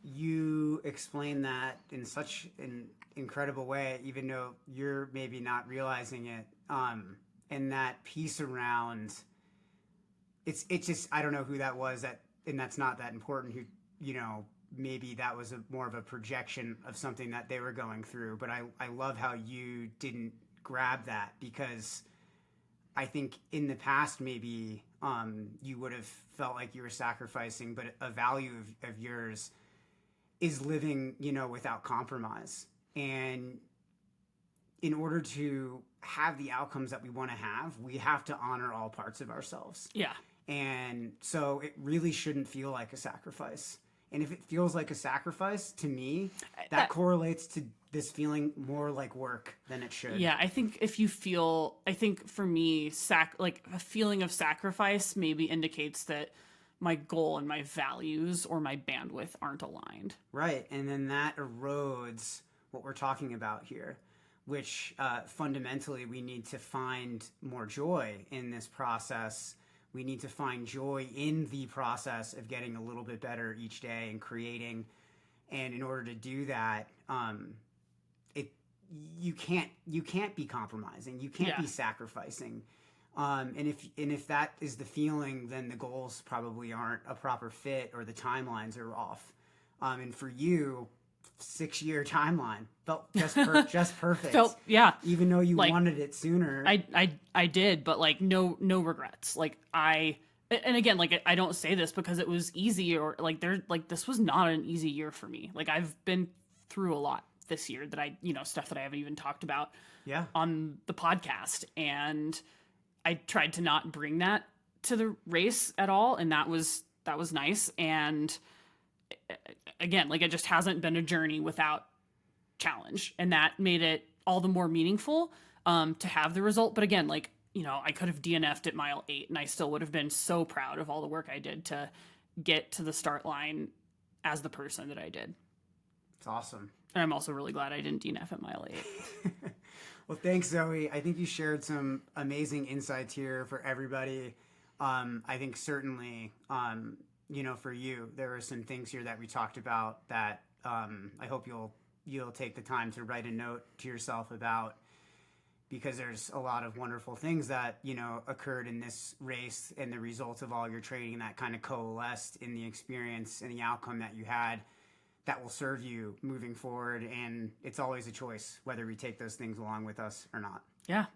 you explained that in such an incredible way, even though you're maybe not realizing it. And that piece around it's just, I don't know who that was, and that's not that important, who, maybe that was more of a projection of something that they were going through. But I love how you didn't grab that, because I think in the past, maybe you would have felt like you were sacrificing, but a value of yours is living, without compromise. And in order to have the outcomes that we want to have, we have to honor all parts of ourselves. Yeah. And so it really shouldn't feel like a sacrifice. And if it feels like a sacrifice, to me, that correlates to this feeling more like work than it should. Yeah, I think for me, a feeling of sacrifice maybe indicates that my goal and my values or my bandwidth aren't aligned. Right, and then that erodes what we're talking about here, which fundamentally we need to find more joy in this process. We need to find joy in the process of getting a little bit better each day and creating. And in order to do that, you can't be compromising. You can't be sacrificing. And if that is the feeling, then the goals probably aren't a proper fit, or the timelines are off. And for you, 6-year timeline felt just perfect. Even though you wanted it sooner. I did, but like no regrets. Like and again, like I don't say this because it was easy, or like this was not an easy year for me. Like I've been through a lot this year that stuff that I haven't even talked about on the podcast, and I tried to not bring that to the race at all, and that was nice. And again, like it just hasn't been a journey without challenge, and that made it all the more meaningful to have the result. But again, like, I could have DNF'd at mile 8 and I still would have been so proud of all the work I did to get to the start line as the person that I did. It's awesome. And I'm also really glad I didn't DNF at mile 8. Well, thanks, Zoe. I think you shared some amazing insights here for everybody. I think certainly, for you, there were some things here that we talked about that I hope you'll take the time to write a note to yourself about, because there's a lot of wonderful things that, occurred in this race and the results of all your training that kind of coalesced in the experience and the outcome that you had that will serve you moving forward. And it's always a choice whether we take those things along with us or not. Yeah.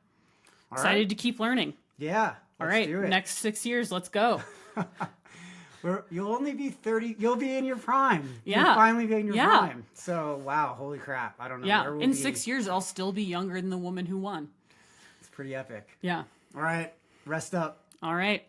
All Excited to keep learning. Yeah. All right. Next 6 years, let's go. You'll only be 30. You'll be in your prime. Yeah. You'll finally be in your prime. So, wow. Holy crap. I don't know. Yeah. In 6 years, I'll still be younger than the woman who won. It's pretty epic. Yeah. All right. Rest up. All right.